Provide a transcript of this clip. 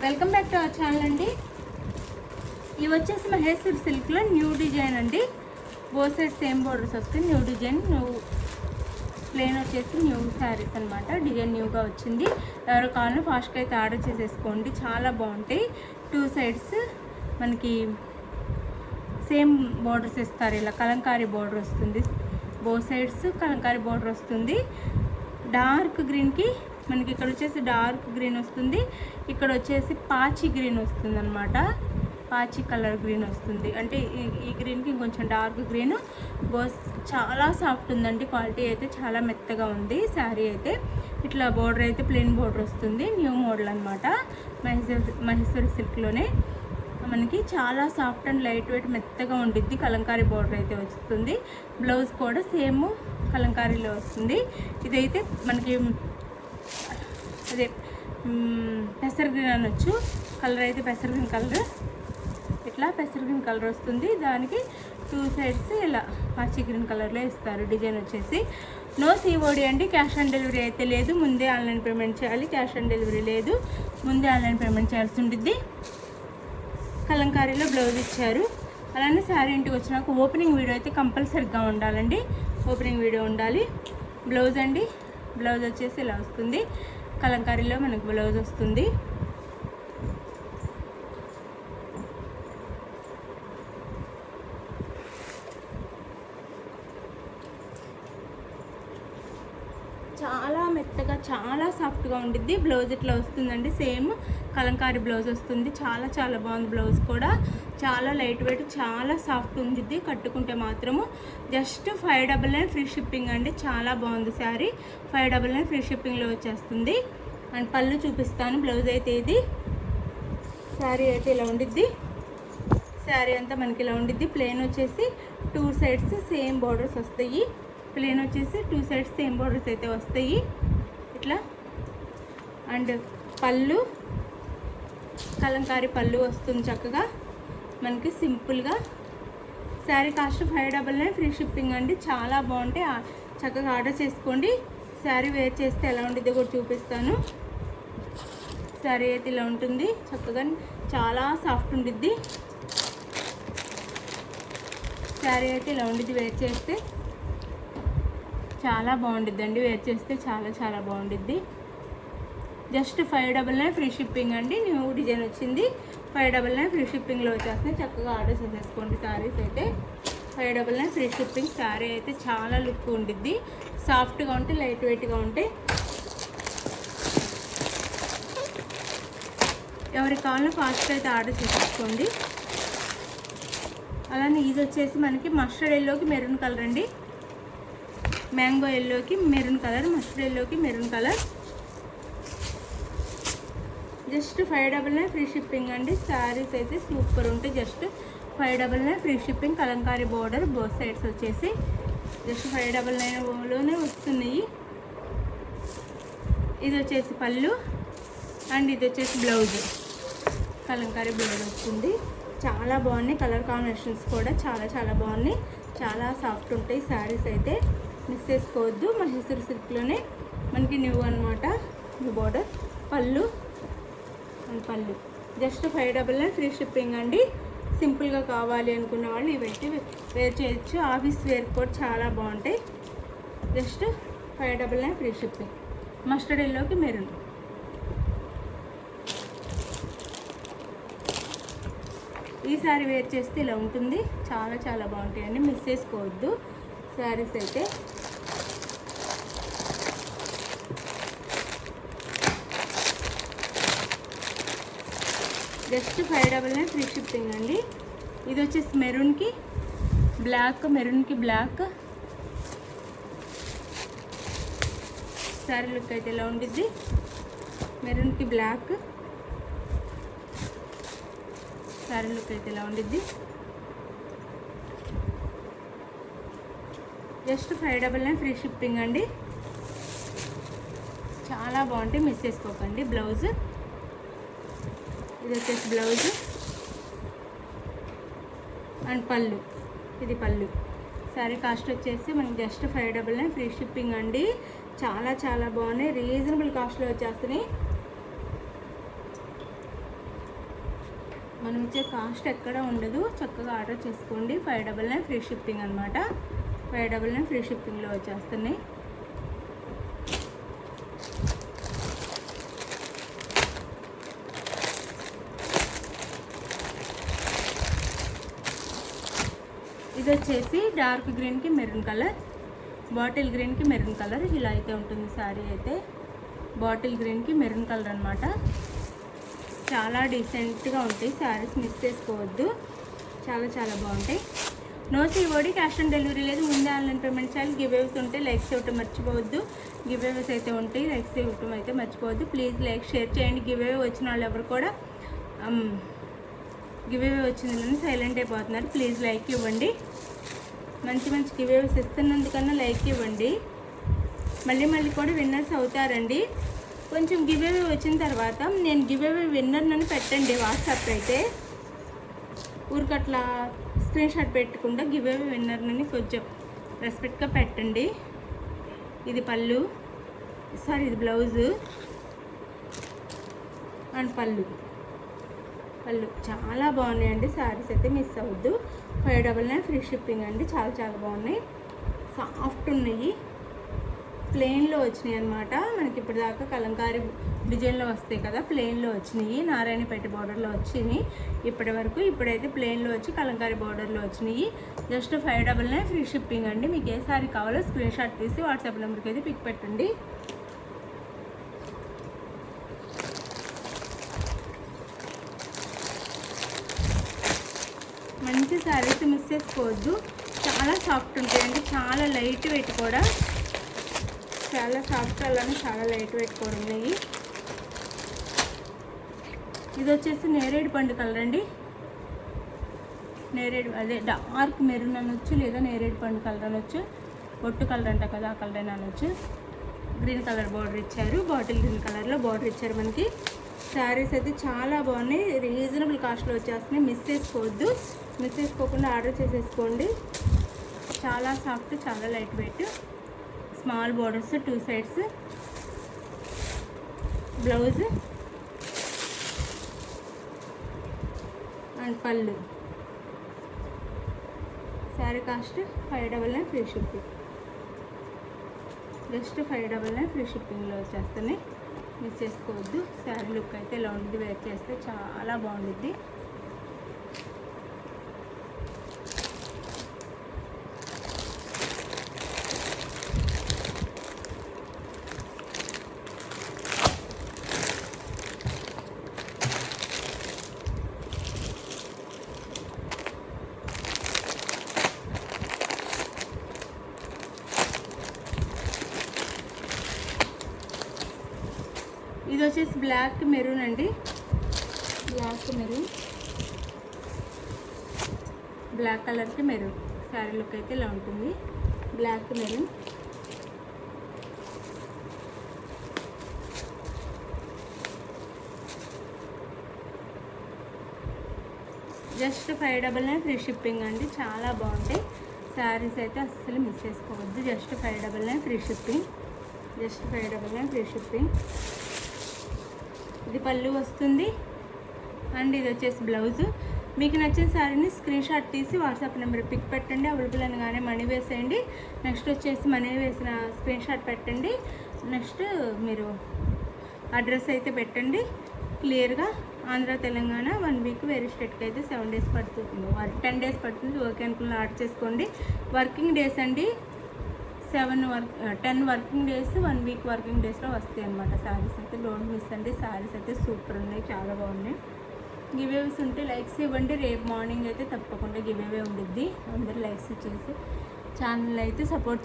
Welcome back to our channel అండి. ఇవి వచ్చేసి మహేశ్వరి సిల్క్లో న్యూ డిజైన్ అండి. బోత్ సైడ్ సేమ్ బోర్డర్స్ వస్తాయి. న్యూ డిజైన్, ప్లెయిన్ వచ్చేసి న్యూ శారీస్ అనమాట. డిజైన్ న్యూగా వచ్చింది. ఎవరు కావాలో ఫాస్ట్గా అయితే ఆర్డర్ చేసేసుకోండి. చాలా బాగుంటాయి. టూ సైడ్స్ మనకి సేమ్ బోర్డర్స్ ఇస్తారు. ఇలా కలంకారీ బోర్డర్ వస్తుంది. బోత్ సైడ్స్ కలంకారీ బోర్డర్ వస్తుంది. డార్క్ గ్రీన్కి మనకి ఇక్కడ వచ్చేసి డార్క్ గ్రీన్ వస్తుంది. ఇక్కడ వచ్చేసి పాచి గ్రీన్ వస్తుంది అనమాట. పాచి కలర్ గ్రీన్ వస్తుంది. అంటే ఈ గ్రీన్కి ఇంకొంచెం డార్క్ గ్రీన్. చాలా సాఫ్ట్ ఉందండి. క్వాలిటీ అయితే చాలా మెత్తగా ఉంది. శారీ అయితే ఇట్లా బోర్డర్ అయితే ప్లెయిన్ బోర్డర్ వస్తుంది. న్యూ మోడల్ అనమాట. మహేశ్వరి సిల్క్లోనే మనకి చాలా సాఫ్ట్ అండ్ లైట్ వెయిట్ మెత్తగా ఉండిద్ది. కలంకారీ బోర్డర్ అయితే వస్తుంది. బ్లౌజ్ కూడా సేమ్ కలంకారీలో వస్తుంది. ఇదైతే మనకి అదే పెసర్ గ్రీన్ అనొచ్చు. కలర్ అయితే పెసర్ గ్రీన్ కలర్. ఇట్లా పెసర్ గ్రీన్ కలర్ వస్తుంది. దానికి టూ సైడ్స్ ఇలా పాచి గ్రీన్ కలర్లో ఇస్తారు. డిజైన్ వచ్చేసి నో సిఓడి అండి. క్యాష్ ఆన్ డెలివరీ అయితే లేదు. ముందే ఆన్లైన్ పేమెంట్ చేయాలి. క్యాష్ ఆన్ డెలివరీ లేదు. ముందే ఆన్లైన్ పేమెంట్ చేయాల్సి ఉంటుంది. కలంకారీలో బ్లౌజ్ ఇచ్చారు. అలానే శారీ ఇంటికి వచ్చినాక ఓపెనింగ్ వీడియో అయితే కంపల్సరీగా ఉండాలండి. ఓపెనింగ్ వీడియో ఉండాలి. బ్లౌజ్ అండి. బ్లౌజ్ వచ్చేసి ఇలా వస్తుంది. కలంకారీలో మనకు బ్లౌజ్ వస్తుంది. చాలా మెత్తగా చాలా సాఫ్ట్గా ఉండిద్ది. బ్లౌజ్ ఇట్లా వస్తుందండి. సేమ్ కలంకారీ బ్లౌజ్ వస్తుంది. చాలా చాలా బాగుంది. బ్లౌజ్ కూడా చాలా లైట్ వెయిట్, చాలా సాఫ్ట్ ఉండిద్ది. కట్టుకుంటే మాత్రము జస్ట్ 599 ఫ్రీ షిప్పింగ్ అండి. చాలా బాగుంది శారీ. 599 ఫ్రీ షిప్పింగ్లో వచ్చేస్తుంది. అండ్ పళ్ళు చూపిస్తాను. బ్లౌజ్ అయితే ఇది. శారీ అయితే ఇలా ఉండిద్ది. శారీ అంతా మనకి ఇలా ఉండిద్ది. ప్లెయిన్ వచ్చేసి టూ సైడ్స్ సేమ్ బార్డర్స్ వస్తాయి. ప్లెయిన్ వచ్చేసి టూ సైడ్స్ సేమ్ బోర్డర్స్ అయితే వస్తాయి ఇట్లా. అండ్ పళ్ళు కలంకారీ పళ్ళు వస్తుంది చక్కగా మనకి సింపుల్గా. శారీ కాస్ట్ 599 ఫ్రీ షిప్పింగ్ అండి. చాలా బాగుంటాయి. చక్కగా ఆర్డర్ చేసుకోండి. శారీ వేర్ చేస్తే ఎలా ఉండిద్దో కూడా చూపిస్తాను. శారీ అయితే ఇలా ఉంటుంది. చక్కగా చాలా సాఫ్ట్ ఉండిద్ది. శారీ అయితే ఇలా ఉండిద్ది. వేర్ చేస్తే చాలా బాగుండిద్దండి. వేర్ చేస్తే చాలా చాలా బాగుండిద్ది. జస్ట్ 599 ఫ్రీ షిప్పింగ్ అండి. న్యూ డిజైన్ వచ్చింది. 599 ఫ్రీ షిప్పింగ్లో వచ్చేస్తే చక్కగా ఆర్డర్ చేసేసుకోండి. శారీస్ అయితే 599 ఫ్రీ షిప్పింగ్. శారీ అయితే చాలా లుక్ ఉండిద్ది. సాఫ్ట్గా ఉంటే లైట్ వెయిట్గా ఉంటే ఎవరికి కావాలో ఫాస్ట్గా అయితే ఆర్డర్ చేసేసుకోండి. అలానే ఇది వచ్చేసి మనకి మస్టర్డ్ ఎల్లోకి మెరూన్ కలర్ అండి. మ్యాంగో ఎల్లోకి మెరూన్ కలర్, మస్టర్డ్ ఎల్లోకి maroon colour. Just 599 free shipping అండి. శారీస్ అయితే సూపర్ ఉంటాయి. Just 599 free shipping. Kalamkari border both sides వచ్చేసి జస్ట్ 599లోనే వస్తున్నాయి. ఇది వచ్చేసి పళ్ళు అండ్ ఇది వచ్చేసి బ్లౌజ్. కలంకారీ బ్లౌజ్ వస్తుంది. చాలా బాగున్నాయి. కలర్ కాంబినేషన్స్ కూడా చాలా చాలా బాగున్నాయి. చాలా సాఫ్ట్ ఉంటాయి శారీస్ అయితే. మిస్ చేసుకోవద్దు. మహేశ్వరి సిల్క్లోనే మనకి న్యూ అనమాట. న్యూ బోర్డర్ పళ్ళు అండ్ పళ్ళు. జస్ట్ 599 ఫ్రీ షిప్పింగ్ అండి. సింపుల్గా కావాలి అనుకున్న వాళ్ళు ఇవైతే వేర్ చేయొచ్చు. ఆఫీస్ వేర్ కూడా చాలా బాగుంటాయి. Just 599 free shipping. మస్టర్డ్ ఎల్లోకి మెరూన్. ఈ శారీ వేర్ చేస్తే ఇలా ఉంటుంది. చాలా చాలా బాగుంటాయండి. మిస్ చేసుకోవద్దు శారీస్ అయితే. జస్ట్ 599 ఫ్రీ షిప్పింగ్ అండి. ఇది వచ్చేసి మెరూన్కి బ్లాక్, మెరూన్కి బ్లాక్. శారీ లుక్ అయితే ఇలా ఉండిద్ది. మెరూన్కి బ్లాక్ శారీ లుక్ అయితే ఇలా ఉండిద్ది. జస్ట్ 599 ఫ్రీ షిప్పింగ్ అండి. చాలా బాగుంటాయి. మిస్ చేసుకోకండి. బ్లౌజ్ ఇది వచ్చేసి బ్లౌజ్ అండ్ పళ్ళు. ఇది పళ్ళు. శారీ కాస్ట్ వచ్చేసి మనకి జస్ట్ 599 ఫ్రీ షిప్పింగ్ అండి. చాలా చాలా బాగున్నాయి. రీజనబుల్ కాస్ట్లో వచ్చేస్తున్నాయి. మనం ఇచ్చే కాస్ట్ ఎక్కడ ఉండదు, చక్కగా ఆర్డర్ చేసుకోండి. 599 ఫ్రీ షిప్పింగ్ అనమాట. 599 ఫ్రీ షిప్పింగ్లో వచ్చేస్తున్నాయి. ఇది వచ్చేసి డార్క్ గ్రీన్కి మెరూన్ కలర్, బాటిల్ గ్రీన్కి మెరూన్ కలర్, ఇలా అయితే ఉంటుంది శారీ అయితే. బాటిల్ గ్రీన్కి మెరూన్ కలర్ అనమాట. చాలా డీసెంట్గా ఉంటాయి శారీస్, మిస్ చేసుకోవద్దు. చాలా చాలా బాగుంటాయి. No COD, cash on delivery లేదు. ముందే ఆన్లైన్ పేమెంట్ చేయాలి. గివ్అవేస్ ఉంటే లైక్స్ ఇవ్వటం మర్చిపోవద్దు. గివ్అవేస్ అయితే ఉంటాయి, లైక్స్ ఇవ్వటం అయితే మర్చిపోవద్దు. ప్లీజ్ లైక్ షేర్ చేయండి. గివ్అవే వచ్చిన వాళ్ళు ఎవరు కూడా గివ్అవే వచ్చిందని సైలెంట్ అయిపోతున్నారు. ప్లీజ్ లైక్ ఇవ్వండి. మంచి మంచి గివ్అవేస్ ఇస్తున్నందుకన్నా లైక్ ఇవ్వండి. మళ్ళీ మళ్ళీ కూడా విన్నర్స్ అవుతారండి. కొంచెం గివ్అవే వచ్చిన తర్వాత నేను గివ్అవే విన్నర్నని పెట్టండి. వాట్సాప్ అయితే ఊరికట్లా స్క్రీన్ షాట్ పెట్టకుండా గివ్అవే విన్నర్నని కొంచెం రెస్పెక్ట్గా పెట్టండి. ఇది పళ్ళు, ఇది బ్లౌజు అండ్ పళ్ళు చాలా బాగున్నాయండి శారీస్ అయితే, మిస్ అవ్వద్దు. 599 ఫ్రీ షిప్పింగ్ అండి. చాలా చాలా బాగున్నాయి, సాఫ్ట్ ఉన్నాయి. ప్లెయిన్లో వచ్చినాయి అనమాట. మనకి ఇప్పటిదాకా కలంకారీ డిజైన్లో వస్తాయి కదా, ప్లెయిన్లో వచ్చినాయి. నారాయణపేట బార్డర్లో వచ్చినాయి ఇప్పటి వరకు. ఇప్పుడైతే ప్లెయిన్లో వచ్చి కలంకారీ బార్డర్లో వచ్చినాయి. జస్ట్ 599 ఫ్రీ షిప్పింగ్ అండి. మీకు ఏ సారీ కావాలో స్క్రీన్ షాట్ తీసి వాట్సాప్ నెంబర్కి అయితే పిక్ పెట్టండి. మంచి శారీస్ మిస్ చేసుకోవద్దు. చాలా సాఫ్ట్ ఉంటాయండి, చాలా లైట్ వెయిట్ కూడా. చాలా సాఫ్ట్ అలానే చాలా లైట్ వెయిట్ కూడా ఉన్నాయి. ఇది వచ్చేసి నేరేడు పండు కలర్ అండి. అదే డార్క్ మెరూన్ అనొచ్చు, లేదా నేరేడు పండు కలర్ అనొచ్చు, ఒట్టు కలర్ అంట కదా, ఆ కలర్ అనొచ్చు. గ్రీన్ కలర్ బార్డర్ ఇచ్చారు, బాటిల్ గ్రీన్ కలర్లో బార్డర్ ఇచ్చారు మనకి. శారీస్ అయితే చాలా బాగున్నాయి, రీజనబుల్ కాస్ట్లో వచ్చేస్తున్నాయి. మిస్ చేసుకోవద్దు. మిస్ చేసుకోకుండా ఆర్డర్ చేసేసుకోండి. చాలా సాఫ్ట్, చాలా light weight. Small borders 2 sides. Blouse and పళ్ళు. Sari cost 599 free shipping. Just 599 free షిప్పింగ్లో వచ్చేస్తున్నాయి. మిస్ చేసుకోవద్దు. శారీ లుక్ అయితే ఇలా ఉంటుంది, వేర్ చేస్తే చాలా బాగుంటుంది. ఇది వచ్చేసి బ్లాక్ మెరూన్ అండి. బ్లాక్ కలర్కి మెరూన్. శారీ లుక్ అయితే ఇలా ఉంటుంది. Black maroon. Just 599 free shipping అండి. చాలా బాగుంటాయి శారీస్ అయితే, అస్సలు మిస్ చేసుకోవద్దు. Just 599 free shipping. Just 599 free shipping. ఇది పళ్ళు వస్తుంది అండ్ ఇది వచ్చేసి బ్లౌజు. మీకు నచ్చిన శారీని స్క్రీన్ షాట్ తీసి వాట్సాప్ నెంబర్ పిక్ పెట్టండి. అవైలబుల్ అనగానే మనీ వేసేయండి. నెక్స్ట్ వచ్చేసి మనీ వేసిన స్క్రీన్ షాట్ పెట్టండి. నెక్స్ట్ మీరు అడ్రస్ అయితే పెట్టండి క్లియర్గా. ఆంధ్ర తెలంగాణ 1 వీక్, వేరే స్టేట్కి అయితే 7 డేస్ పడుతుంది, 10 డేస్ పడుతుంది. ఓకే అనుకున్న ఆర్డర్ చేసుకోండి. వర్కింగ్ డేస్ అండి, 10 వర్కింగ్ డేస్, 1 వీక్ వర్కింగ్ డేస్లో వస్తాయి అన్నమాట శారీస్ అయితే. డోంట్ మిస్ అండి. శారీస్ అయితే సూపర్ ఉన్నాయి, చాలా బాగున్నాయి. గివేవేస్ ఉంటే లైక్స్ ఇవ్వండి. రేపు మార్నింగ్ అయితే తప్పకుండా గివేవే ఉండిద్ది. అందరూ లైక్స్ ఇచ్చేసి ఛానల్ అయితే సపోర్ట్ చేయండి.